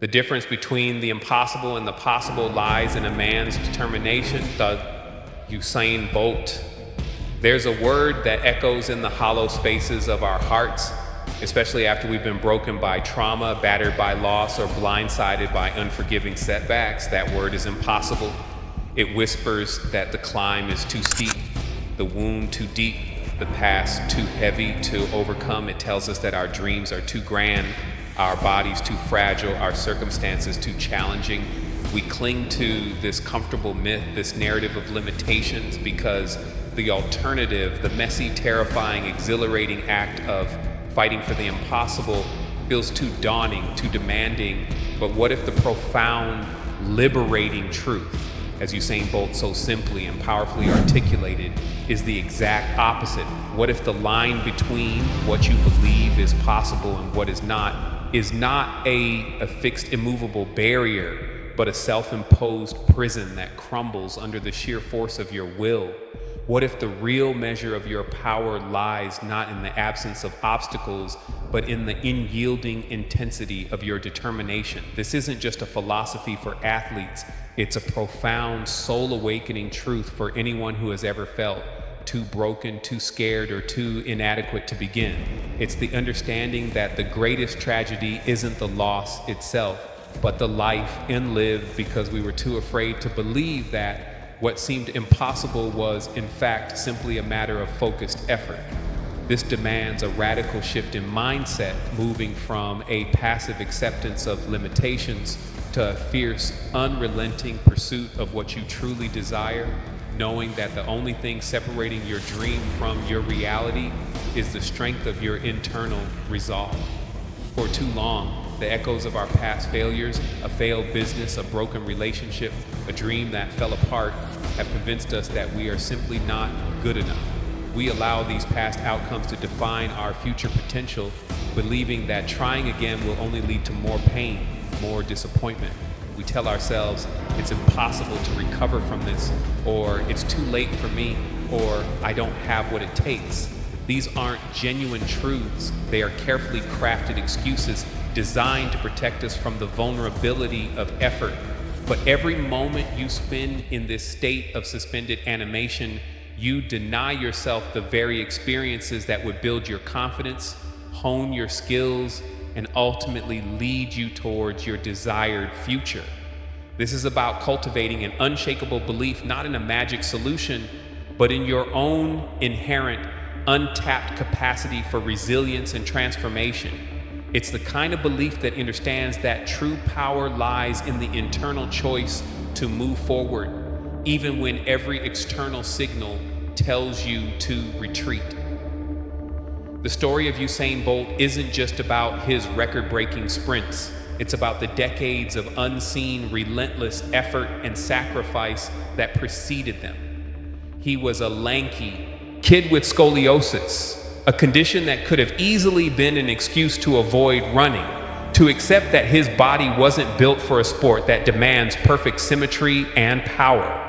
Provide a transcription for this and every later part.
The difference between the impossible and the possible lies in a man's determination, the Usain Bolt. There's a word that echoes in the hollow spaces of our hearts, especially after we've been broken by trauma, battered by loss, or blindsided by unforgiving setbacks. That word is impossible. It whispers that the climb is too steep, the wound too deep, the past too heavy to overcome. It tells us that our dreams are too grand, our bodies too fragile, our circumstances too challenging. We cling to this comfortable myth, this narrative of limitations, because the alternative, the messy, terrifying, exhilarating act of fighting for the impossible feels too daunting, too demanding. But what if the profound, liberating truth, as Usain Bolt so simply and powerfully articulated, is the exact opposite? What if the line between what you believe is possible and what is not a fixed, immovable barrier, but a self-imposed prison that crumbles under the sheer force of your will? What if the real measure of your power lies not in the absence of obstacles, but in the unyielding intensity of your determination? This isn't just a philosophy for athletes. It's a profound, soul-awakening truth for anyone who has ever felt too broken, too scared, or too inadequate to begin. It's the understanding that the greatest tragedy isn't the loss itself, but the life unlived because we were too afraid to believe that what seemed impossible was, in fact, simply a matter of focused effort. This demands a radical shift in mindset, moving from a passive acceptance of limitations to a fierce, unrelenting pursuit of what you truly desire, knowing that the only thing separating your dream from your reality is the strength of your internal resolve. For too long, the echoes of our past failures, a failed business, a broken relationship, a dream that fell apart, have convinced us that we are simply not good enough. We allow these past outcomes to define our future potential, believing that trying again will only lead to more pain, more disappointment. We tell ourselves it's impossible to recover from this, or it's too late for me, or I don't have what it takes. These aren't genuine truths. They are carefully crafted excuses designed to protect us from the vulnerability of effort. But every moment you spend in this state of suspended animation, you deny yourself the very experiences that would build your confidence, hone your skills, and ultimately lead you towards your desired future. This is about cultivating an unshakable belief, not in a magic solution, but in your own inherent, untapped capacity for resilience and transformation. It's the kind of belief that understands that true power lies in the internal choice to move forward, even when every external signal tells you to retreat. The story of Usain Bolt isn't just about his record-breaking sprints. It's about the decades of unseen, relentless effort and sacrifice that preceded them. He was a lanky kid with scoliosis, a condition that could have easily been an excuse to avoid running, to accept that his body wasn't built for a sport that demands perfect symmetry and power.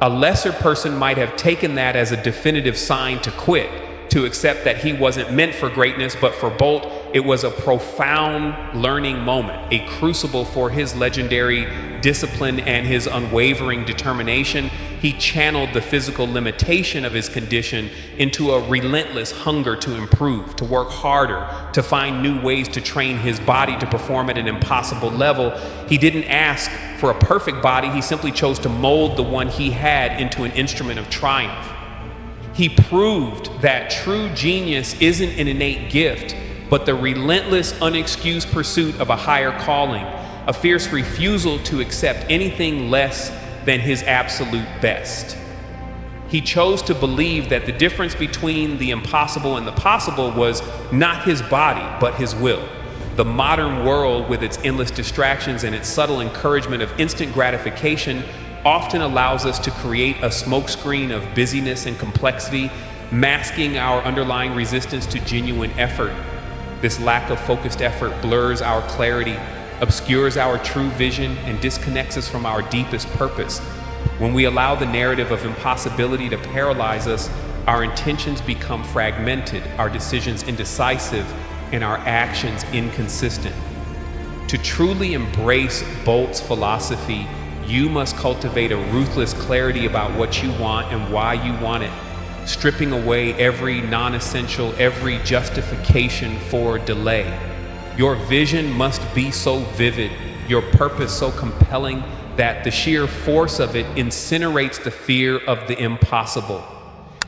A lesser person might have taken that as a definitive sign to quit, to accept that he wasn't meant for greatness, but for Bolt, it was a profound learning moment, a crucible for his legendary discipline and his unwavering determination. He channeled the physical limitation of his condition into a relentless hunger to improve, to work harder, to find new ways to train his body to perform at an impossible level. He didn't ask for a perfect body, he simply chose to mold the one he had into an instrument of triumph. He proved that true genius isn't an innate gift, but the relentless, unexcused pursuit of a higher calling, a fierce refusal to accept anything less than his absolute best. He chose to believe that the difference between the impossible and the possible was not his body, but his will. The modern world, with its endless distractions and its subtle encouragement of instant gratification, often allows us to create a smokescreen of busyness and complexity, masking our underlying resistance to genuine effort. This lack of focused effort blurs our clarity, obscures our true vision, and disconnects us from our deepest purpose. When we allow the narrative of impossibility to paralyze us, our intentions become fragmented, our decisions indecisive, and our actions inconsistent. To truly embrace Bolt's philosophy, you must cultivate a ruthless clarity about what you want and why you want it, stripping away every non-essential, every justification for delay. Your vision must be so vivid, your purpose so compelling, that the sheer force of it incinerates the fear of the impossible.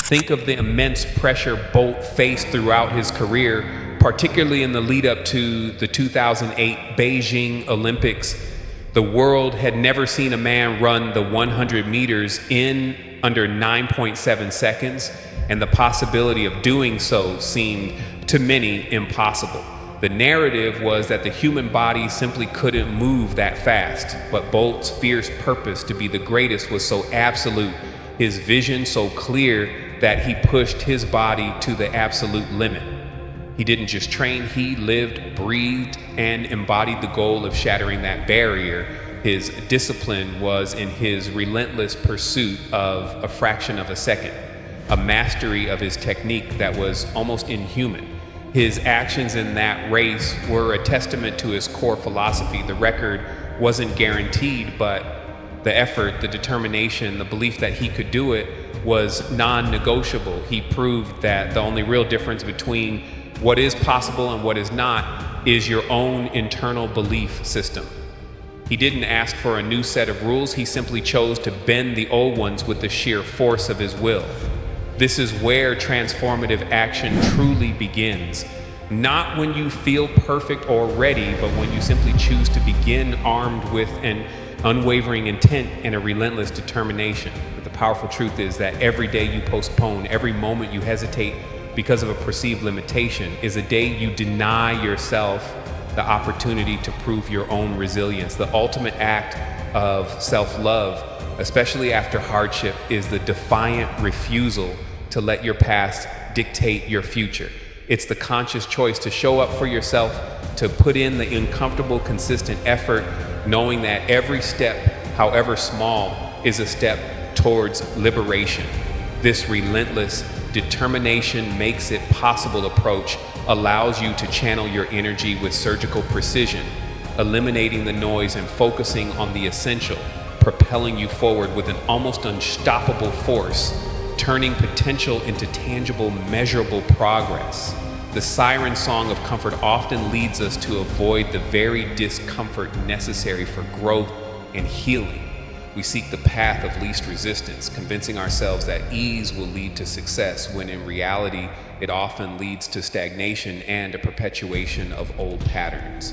Think of the immense pressure Bolt faced throughout his career, particularly in the lead up to the 2008 Beijing Olympics. The world had never seen a man run the 100 meters in under 9.7 seconds, and the possibility of doing so seemed to many impossible. The narrative was that the human body simply couldn't move that fast, but Bolt's fierce purpose to be the greatest was so absolute, his vision so clear, that he pushed his body to the absolute limit. He didn't just train, he lived, breathed, and embodied the goal of shattering that barrier. His discipline was in his relentless pursuit of a fraction of a second, a mastery of his technique that was almost inhuman. His actions in that race were a testament to his core philosophy. The record wasn't guaranteed, but the effort, the determination, the belief that he could do it was non-negotiable. He proved that the only real difference between what is possible and what is not is your own internal belief system. He didn't ask for a new set of rules, he simply chose to bend the old ones with the sheer force of his will. This is where transformative action truly begins. Not when you feel perfect or ready, but when you simply choose to begin armed with an unwavering intent and a relentless determination. But the powerful truth is that every day you postpone, every moment you hesitate because of a perceived limitation, is a day you deny yourself the opportunity to prove your own resilience. The ultimate act of self-love, especially after hardship, is the defiant refusal to let your past dictate your future. It's the conscious choice to show up for yourself, to put in the uncomfortable, consistent effort, knowing that every step, however small, is a step towards liberation. This relentless determination makes it possible approach allows you to channel your energy with surgical precision, eliminating the noise and focusing on the essential, propelling you forward with an almost unstoppable force, turning potential into tangible, measurable progress. The siren song of comfort often leads us to avoid the very discomfort necessary for growth and healing. We seek the path of least resistance, convincing ourselves that ease will lead to success, when in reality, it often leads to stagnation and a perpetuation of old patterns.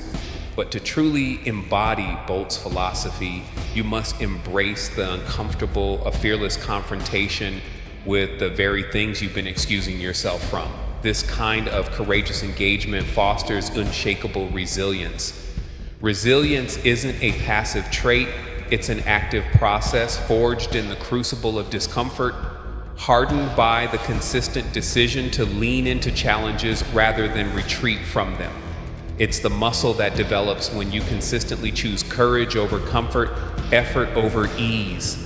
But to truly embody Bolt's philosophy, you must embrace the uncomfortable, a fearless confrontation with the very things you've been excusing yourself from. This kind of courageous engagement fosters unshakable resilience. Resilience isn't a passive trait, it's an active process forged in the crucible of discomfort, hardened by the consistent decision to lean into challenges rather than retreat from them. It's the muscle that develops when you consistently choose courage over comfort, effort over ease.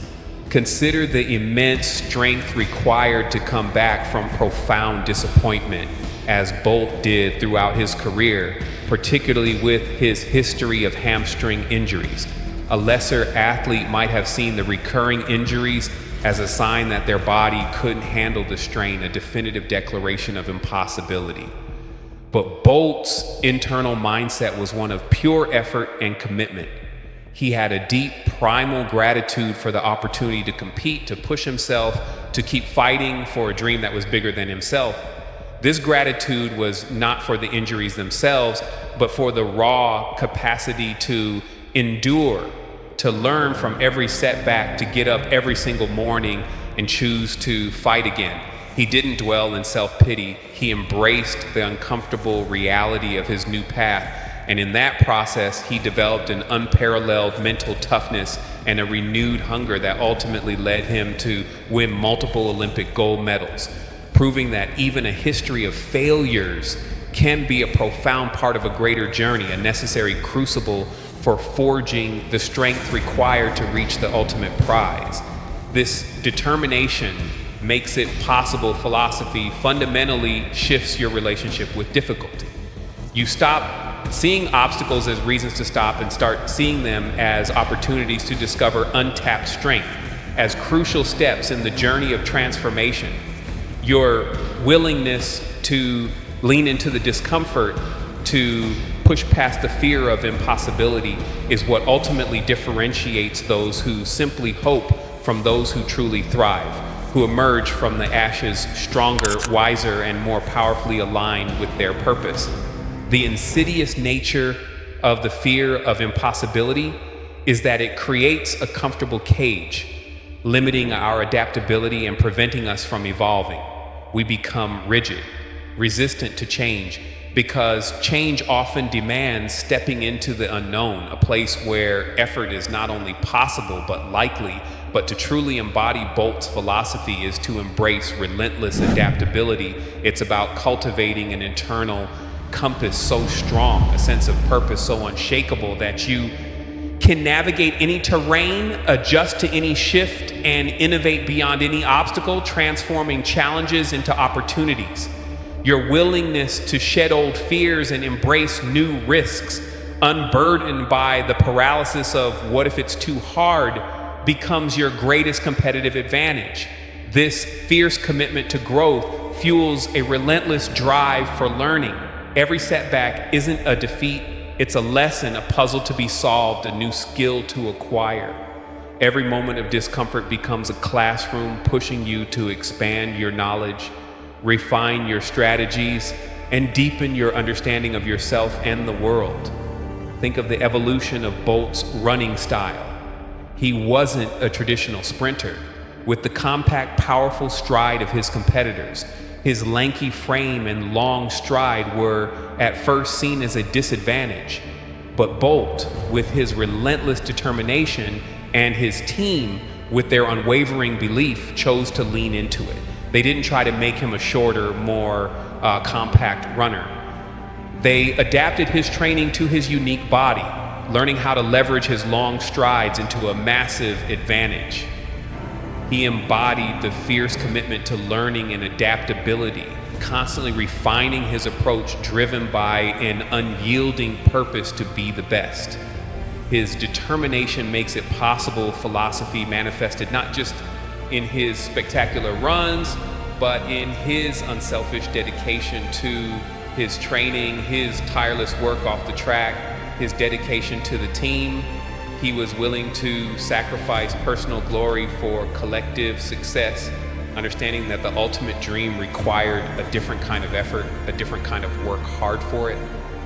Consider the immense strength required to come back from profound disappointment, as Bolt did throughout his career, particularly with his history of hamstring injuries. A lesser athlete might have seen the recurring injuries as a sign that their body couldn't handle the strain, a definitive declaration of impossibility. But Bolt's internal mindset was one of pure effort and commitment. He had a deep, primal gratitude for the opportunity to compete, to push himself, to keep fighting for a dream that was bigger than himself. This gratitude was not for the injuries themselves, but for the raw capacity to endure, to learn from every setback, to get up every single morning and choose to fight again. He didn't dwell in self-pity. He embraced the uncomfortable reality of his new path. And in that process, he developed an unparalleled mental toughness and a renewed hunger that ultimately led him to win multiple Olympic gold medals, proving that even a history of failures can be a profound part of a greater journey, a necessary crucible for forging the strength required to reach the ultimate prize. This determination makes it possible. Philosophy fundamentally shifts your relationship with difficulty. You stop seeing obstacles as reasons to stop and start seeing them as opportunities to discover untapped strength, as crucial steps in the journey of transformation. Your willingness to lean into the discomfort, to push past the fear of impossibility, is what ultimately differentiates those who simply hope from those who truly thrive, who emerge from the ashes stronger, wiser, and more powerfully aligned with their purpose. The insidious nature of the fear of impossibility is that it creates a comfortable cage, limiting our adaptability and preventing us from evolving. We become rigid, resistant to change, because change often demands stepping into the unknown, a place where effort is not only possible but likely. But to truly embody Bolt's philosophy is to embrace relentless adaptability. It's about cultivating an internal compass so strong, a sense of purpose so unshakable that you can navigate any terrain, adjust to any shift, and innovate beyond any obstacle, transforming challenges into opportunities. Your willingness to shed old fears and embrace new risks, unburdened by the paralysis of what if it's too hard, becomes your greatest competitive advantage. This fierce commitment to growth fuels a relentless drive for learning. Every setback isn't a defeat, it's a lesson, a puzzle to be solved, a new skill to acquire. Every moment of discomfort becomes a classroom pushing you to expand your knowledge, refine your strategies, and deepen your understanding of yourself and the world. Think of the evolution of Bolt's running style. He wasn't a traditional sprinter. With the compact, powerful stride of his competitors, his lanky frame and long stride were at first seen as a disadvantage. But Bolt, with his relentless determination, and his team, with their unwavering belief, chose to lean into it. They didn't try to make him a shorter, more compact runner. They adapted his training to his unique body, learning how to leverage his long strides into a massive advantage. He embodied the fierce commitment to learning and adaptability, constantly refining his approach, driven by an unyielding purpose to be the best. His determination makes it possible philosophy manifested not just in his spectacular runs, but in his unselfish dedication to his training, his tireless work off the track, his dedication to the team. He was willing to sacrifice personal glory for collective success, understanding that the ultimate dream required a different kind of effort, a different kind of work hard for it.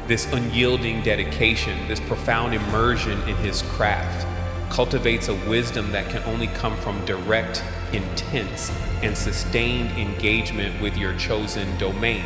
This unyielding dedication, this profound immersion in his craft, cultivates a wisdom that can only come from direct, intense, and sustained engagement with your chosen domain.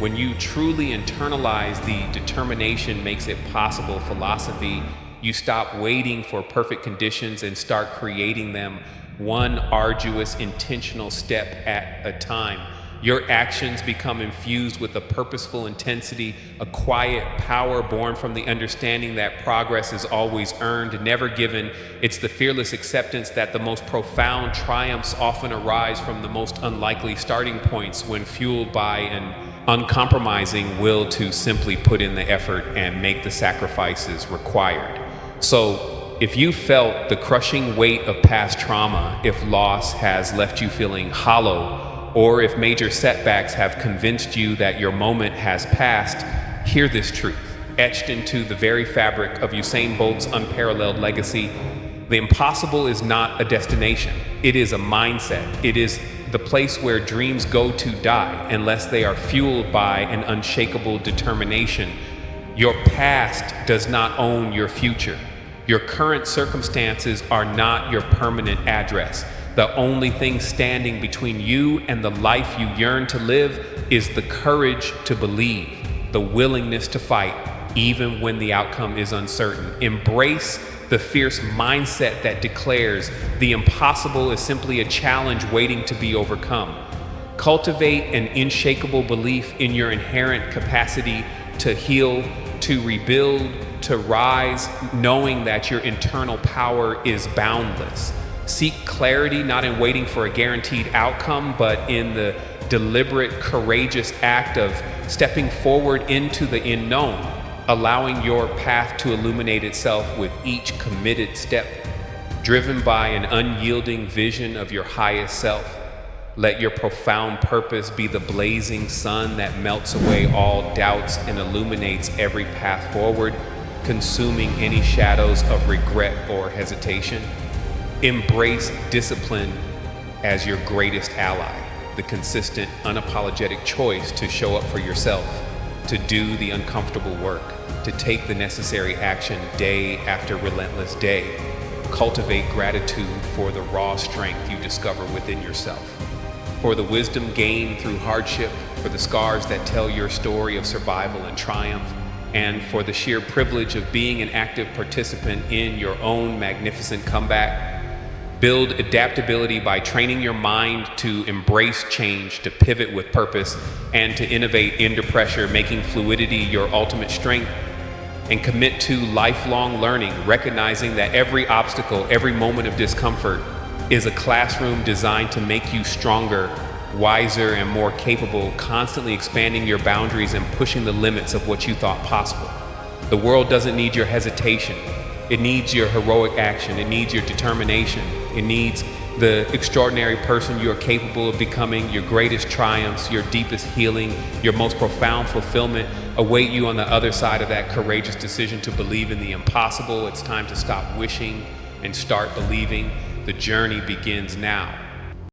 When you truly internalize the determination makes it possible philosophy, you stop waiting for perfect conditions and start creating them, one arduous, intentional step at a time. Your actions become infused with a purposeful intensity, a quiet power born from the understanding that progress is always earned, never given. It's the fearless acceptance that the most profound triumphs often arise from the most unlikely starting points, when fueled by an uncompromising will to simply put in the effort and make the sacrifices required. So, if you felt the crushing weight of past trauma, if loss has left you feeling hollow, or if major setbacks have convinced you that your moment has passed, hear this truth, etched into the very fabric of Usain Bolt's unparalleled legacy. The impossible is not a destination. It is a mindset. It is the place where dreams go to die unless they are fueled by an unshakable determination. Your past does not own your future. Your current circumstances are not your permanent address. The only thing standing between you and the life you yearn to live is the courage to believe, the willingness to fight, even when the outcome is uncertain. Embrace the fierce mindset that declares the impossible is simply a challenge waiting to be overcome. Cultivate an unshakable belief in your inherent capacity to heal, to rebuild, to rise, knowing that your internal power is boundless. Seek clarity not in waiting for a guaranteed outcome, but in the deliberate, courageous act of stepping forward into the unknown, allowing your path to illuminate itself with each committed step, driven by an unyielding vision of your highest self. Let your profound purpose be the blazing sun that melts away all doubts and illuminates every path forward, consuming any shadows of regret or hesitation. Embrace discipline as your greatest ally, the consistent, unapologetic choice to show up for yourself, to do the uncomfortable work, to take the necessary action day after relentless day. Cultivate gratitude for the raw strength you discover within yourself, for the wisdom gained through hardship, for the scars that tell your story of survival and triumph, and for the sheer privilege of being an active participant in your own magnificent comeback. Build adaptability by training your mind to embrace change, to pivot with purpose, and to innovate under pressure, making fluidity your ultimate strength. And commit to lifelong learning, recognizing that every obstacle, every moment of discomfort is a classroom designed to make you stronger, wiser, and more capable, constantly expanding your boundaries and pushing the limits of what you thought possible. The world doesn't need your hesitation. It needs your heroic action. It needs your determination. It needs the extraordinary person you are capable of becoming. Your greatest triumphs, your deepest healing, your most profound fulfillment await you on the other side of that courageous decision to believe in the impossible. It's time to stop wishing and start believing. The journey begins now.